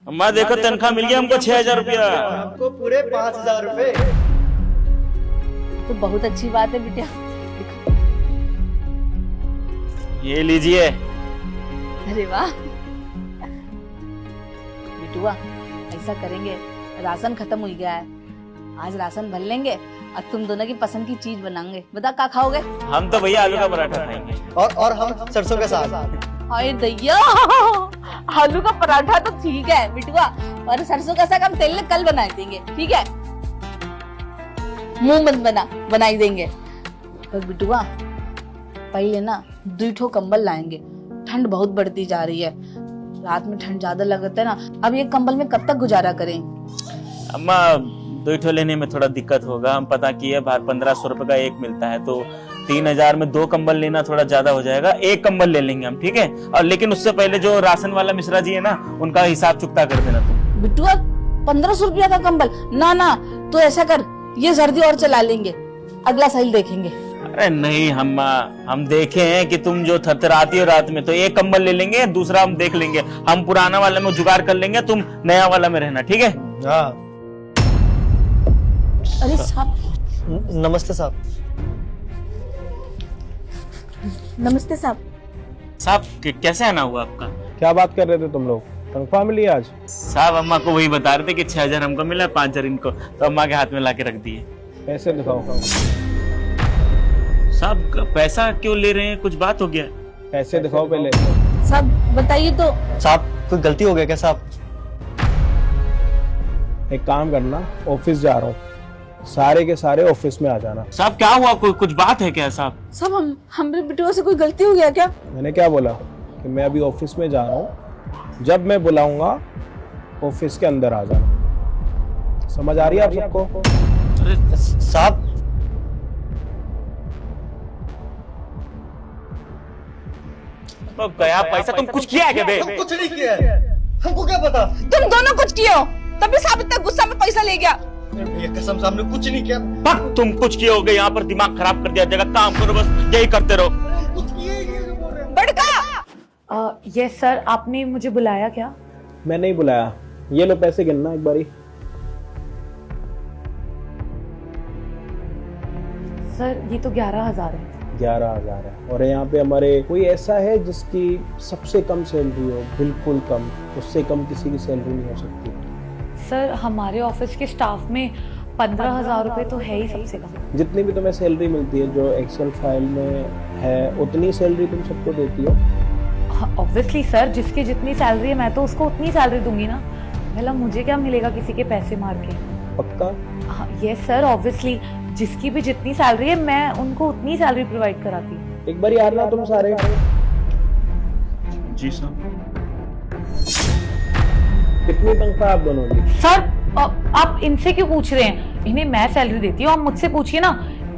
अम्मा देखो तनख्वाह मिल गया हमको 6,000 रुपया। हमको पूरे 5,000 रुपए। तो बहुत अच्छी बात है बिटिया। ये लीजिए। अरे वाह बिटुआ, ऐसा करेंगे, राशन खत्म हो गया है, आज राशन भर लेंगे और तुम दोनों की पसंद की चीज बनाएंगे। बता क्या खाओगे? हम तो भैया आलू का पराठा खाएंगे। और हम सरसों के साग। अरे दैया, आलू का पराठा तो ठीक है बिटुआ, और सरसों का साग हम तेल में कल बना देंगे, ठीक है? मुंह मत बनाई देंगे। पर बिटुआ पहले ना 2 ठो कंबल लाएंगे, ठंड बहुत बढ़ती जा रही है, रात में ठंड ज्यादा लगता है ना। अब ये कंबल में कब तक गुजारा करें? अम्मा 2 ठो लेने में थोड़ा दिक्कत होगा, हम पता किए बाहर 1500 रुपए का एक मिलता है, तो 3,000 में 2 कंबल लेना थोड़ा ज्यादा हो जाएगा। एक कंबल ले लेंगे हम, ठीक है? और लेकिन उससे पहले जो राशन वाला मिश्रा जी है ना, उनका हिसाब चुकता कर देना तुम। बिटुआ 1500 रुपया का कंबल? ना तो ऐसा कर, ये सर्दी और चला लेंगे, अगला साल देखेंगे। अरे नहीं हम देखे हैं कि तुम जो थरथराती हो रात में, तो एक कंबल ले लेंगे, दूसरा हम देख लेंगे, हम पुराना वाला में जुगाड़ कर लेंगे, तुम नया वाला में रहना, ठीक है? हाँ। अरे साहब। नमस्ते साहब। नमस्ते साहब। साहब कैसे आना हुआ आपका? क्या बात कर रहे थे तुम लोग? तनख्वाह मिली आज? साहब अम्मा को वही बता रहे थे कि 6,000 हमको मिला, 5,000 इनको, तो अम्मा के हाथ में लाके रख दिए। पैसे दिखाओ। साहब पैसा क्यों ले रहे हैं, कुछ बात हो गया? पैसे दिखाओ पहले। साहब बताइए तो। साहब कोई गलती हो गया क्या साहब? एक काम करना, ऑफिस जा रहा हूँ, सारे के सारे ऑफिस में आ जाना। साहब क्या हुआ, कुछ बात है क्या साहब? साहब हमरे बिटुआ से कोई गलती हो गया क्या? मैंने क्या बोला कि मैं अभी ऑफिस में जा रहा हूँ, जब मैं बुलाऊंगा ऑफिस के अंदर आ जाना। समझ आ रही है आप सबको? साहब तो गया पैसा, तुम कुछ किया है क्या बे? हम कुछ नहीं किया है, हमको क्या पता? तुम दोनों कुछ किए हो, तभी साहब इतना गुस्सा में पैसा ले गया। भैया कसम सामने कुछ नहीं किया। तुम कुछ किए होगे, यहाँ पर दिमाग खराब कर दिया जाएगा, काम करो बस, यही करते रहो। कुछ किए ही नहीं बोल रहे हैं। बड़का। यस सर, आपने मुझे बुलाया क्या? मैं नहीं बुलाया, ये लो पैसे गिनना एक बारी। सर ये तो 11,000 है। 11,000 है, और यहाँ पे हमारे कोई ऐसा है जिसकी सबसे कम सैलरी हो? बिल्कुल कम, उससे कम किसी की सैलरी नहीं हो सकती। सर हमारे ऑफिस के स्टाफ में 15,000 रुपए तो है ही सबसे कम। जितनी भी तुम्हें सैलरी मिलती है जो एक्सेल फाइल में है, उतनी सैलरी तुम सबको देती हो? ऑब्वियसली सर, जिसकी जितनी सैलरी है मैं तो उसको उतनी सैलरी दूंगी ना। भला मुझे क्या मिलेगा किसी के पैसे मार के? पक्का? यस सर, ऑब्वियसली जिसकी भी जितनी सैलरी है मैं उनको उतनी सैलरी प्रोवाइड कराती हूँ। एक बार यार ना तुम सारे। जी साहब। कितनी तनख्वाह आप दोनों की? सर आप इनसे क्यों पूछ रहे हैं? इन्हें मैं सैलरी देती हूँ, आप मुझसे पूछिए ना।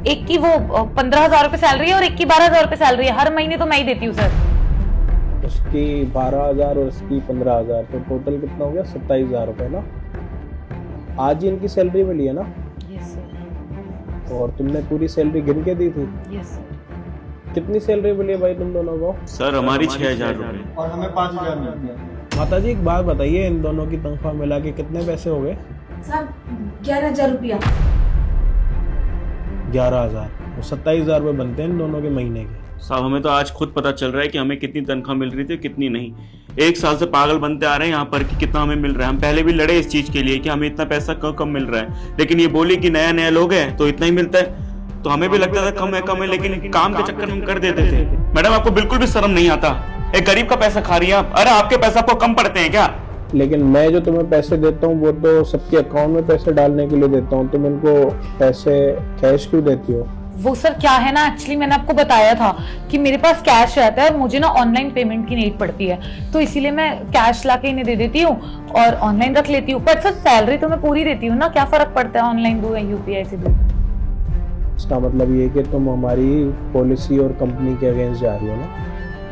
एक की वो 15,000 रुपए सैलरी है और एक की 12,000 रुपए सैलरी है, हर महीने तो मैं ही देती हूँ सर। उसकी 12,000 और उसकी 15,000, तो टोटल कितना हो गया? 27,000 रुपए ना। आज ही इनकी सैलरी मिली है ना? Yes sir. और तुमने पूरी सैलरी गिन के दी थी? Yes sir. कितनी सैलरी मिली है भाई तुम दोनों को? सर हमारी 6,000 रुपए। और हमें 5,000 मिलते हैं। माता जी एक बात बताइए, इन दोनों की तनख्वाह मिला के कितने पैसे हो गए? साहब 11,000 रुपया। 11,000, तो 27,000 रुपए बनते हैं इन दोनों के महीने के। साहब हमें तो आज खुद पता चल रहा है कि हमें कितनी तनख्वाह मिल रही थी, कितनी नहीं। 1 साल से पागल बनते आ रहे हैं यहाँ पर कि कितना हमें मिल रहा है। हम पहले भी लड़े इस चीज के लिए कि हमें इतना पैसा क्यों कम मिल रहा है, लेकिन ये बोली कि नया नया लोग हैं तो इतना ही मिलता है, तो हमें भी लगता था कम है, लेकिन काम के चक्कर में हम कर देते थे। मैडम आपको बिल्कुल भी शर्म नहीं आता? एक गरीब का पैसा खा रही है आप। अरे आपके पैसा आपको कम पड़ते हैं क्या? लेकिन मैं जो तुम्हें पैसे देता हूँ वो तो सबके अकाउंट में पैसे डालने के लिए देता हूँ, तुम इनको पैसे कैश क्यों देती हो? वो सर क्या है ना, एक्चुअली मैंने आपको बताया था कि मेरे पास कैश रहता है और मुझे ना ऑनलाइन पेमेंट की नीड पड़ती है, तो इसीलिए मैं कैश लाके इन्हें दे देती हूँ और ऑनलाइन रख लेती हूँ। पर सर सैलरी तो मैं पूरी देती हूँ ना, क्या फर्क पड़ता है ऑनलाइन दूँ या यूपीआई से दूँ? इसका मतलब ये कि तुम हमारी पॉलिसी और कंपनी के अगेंस्ट जा रही हो ना,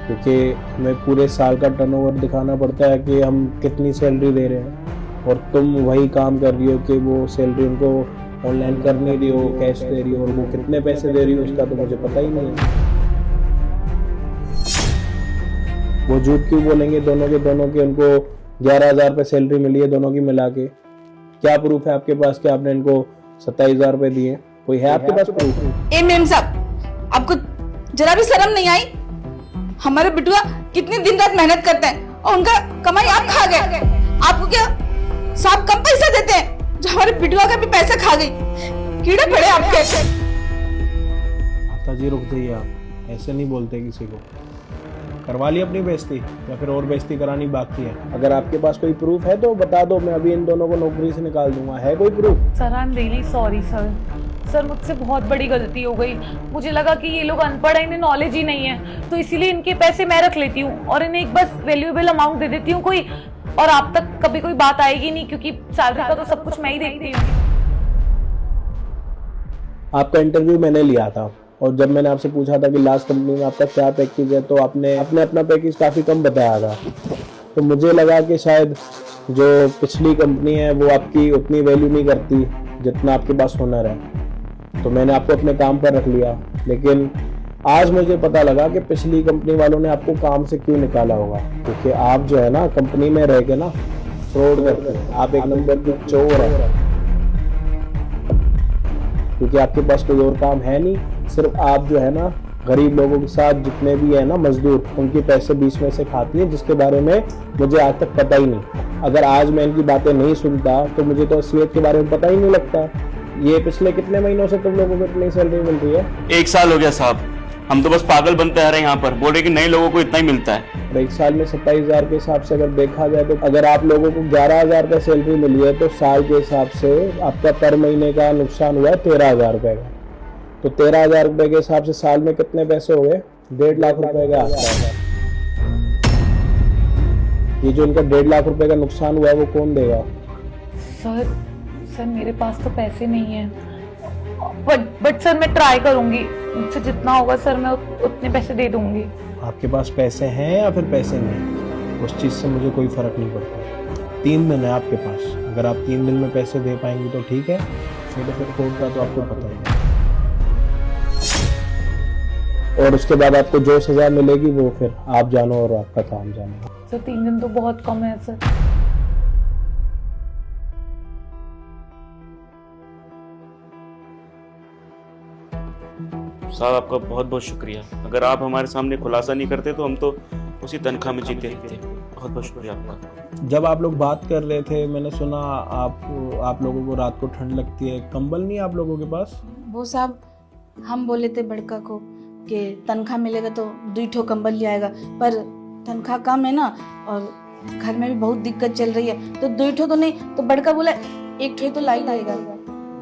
क्योंकि हमें पूरे साल का टर्नओवर दिखाना पड़ता है कि हम कितनी सैलरी दे रहे हैं, और तुम वही काम कर रही हो कि वो सैलरी उनको ऑनलाइन कर नहीं रही हो, कैश दे रही हो, और वो कितने पैसे दे रही हो उसका तो मुझे पता ही नहीं है। वो झूठ क्यों बोलेंगे दोनों के उनको 11,000 रुपये सैलरी मिली है दोनों की मिला के। क्या प्रूफ है आपके पास कि आपने इनको 27,000 रुपये दिए? कोई है आपके पास प्रूफ? ए मेम साहब, आपको जरा भी शर्म नहीं आई? हमारे बिटुआ कितने दिन रात मेहनत करते हैं और उनका कमाई आप खा गए। आपको क्या साहब कम पैसा देते हैं जो हमारे बिटुआ का भी पैसा खा गई? कीड़े पड़े आपके। माता जी रुक जाइए, आप ऐसे नहीं बोलते किसी को। करवा ली अपनी बेइज्जती या फिर और बेइज्जती करानी बाकी है? अगर आपके पास कोई प्रूफ है तो बता दो, मैं अभी इन दोनों को नौकरी से निकाल दूंगा। है कोई proof? Sir I am really sorry sir. Sir मुझसे बहुत बड़ी गलती हो गई। मुझे लगा कि ये लोग अनपढ़ हैं, इन्हें नॉलेज ही नहीं है, तो इसीलिए इनके पैसे मैं रख लेती हूँ और इन्हें एक बस वैल्यूएबल अमाउंट दे देती हूँ कोई, और आप तक कभी कोई बात आएगी नहीं क्योंकि सैलरी का तो सब कुछ मैं ही देखती हूँ। आपका इंटरव्यू मैंने लिया था और जब मैंने आपसे पूछा था कि लास्ट कंपनी में आपका क्या पैकेज है तो आपने अपना पैकेज काफ़ी कम बताया था। तो मुझे लगा कि शायद जो पिछली कंपनी है वो आपकी उतनी वैल्यू नहीं करती जितना आपके पास हुनर है, तो मैंने आपको अपने काम पर रख लिया। लेकिन आज मुझे पता लगा कि पिछली कंपनी वालों ने आपको काम से क्यों निकाला होगा, क्योंकि आप जो है ना कंपनी में रह के ना फ्रॉड करते हैं। आप एक नंबर की चोर है, क्योंकि आपके पास कोई और काम है नहीं। सिर्फ आप जो है ना गरीब लोगों के साथ जितने भी है ना मजदूर, उनके पैसे बीच में से खाती है, जिसके बारे में मुझे आज तक पता ही नहीं। अगर आज मैं इनकी बातें नहीं सुनता तो मुझे तो असलियत के बारे में पता ही नहीं लगता। ये पिछले कितने महीनों से तुम लोगों को इतनी सैलरी मिल रही है? 1 साल हो गया साहब, हम तो बस पागल बनते आ रहे हैं यहाँ पर, बोल रहे कि नए लोगों को इतना ही मिलता है। और 1 साल में 27,000 के हिसाब से अगर देखा जाए तो अगर आप लोगों को 11,000 रुपये सैलरी मिली है तो साल के हिसाब से आपका पर महीने का नुकसान हुआ है 13,000 रुपये का। तो 13,000 रुपये के हिसाब से साल में कितने पैसे हो गए? 1.5 लाख रुपए का आसपास। ये जो इनका 1.5 लाख रुपए का नुकसान हुआ है वो कौन देगा? सर मेरे पास तो पैसे नहीं है, बट सर मैं ट्राई करूंगी, मुझसे जितना होगा सर मैं उतने पैसे दे दूंगी। आपके पास पैसे हैं या फिर पैसे नहीं, उस चीज़ से मुझे कोई फर्क नहीं पड़ता। 3 दिन है आपके पास, अगर आप 3 दिन में पैसे दे पाएंगे तो ठीक है, नहीं तो फिर कोर्ट का तो आपको पता ही है। और उसके बाद आपको जो सजा मिलेगी वो फिर आप जानो और आपका काम जानो। सर 3 दिन तो बहुत कम है सर। साहब आपका बहुत बहुत शुक्रिया। अगर आप हमारे सामने खुलासा नहीं करते तो हम तो उसी तनख्वाह में जीते रहते। बहुत बहुत शुक्रिया आपका। जब आप लोग बात कर रहे थे मैंने सुना आप लोगों को रात को ठंड लगती है, कंबल नहीं आप लोगों के पास? वो साहब हम बोले थे बड़का को कि तनख्वाह मिलेगा तो 2 ठो कंबल ले आएगा, पर तनख्वाह कम है ना और घर में भी बहुत दिक्कत चल रही है, तो 2 ठो तो नहीं, तो बड़का बोला 1 ठो तो ला ही लाएगा।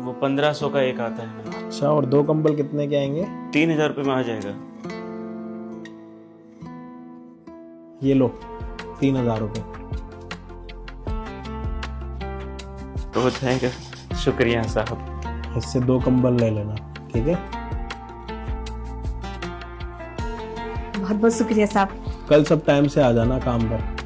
वो 1500 का एक आता है। अच्छा, और 2 कंबल कितने के आएंगे? 3000 रुपये में आ जाएगा। ये लो 3000 रुपये। तो थैंक यू, शुक्रिया साहब। इससे 2 कंबल ले लेना, ठीक है? बहुत बहुत शुक्रिया साहब। कल सब टाइम से आ जाना काम पर।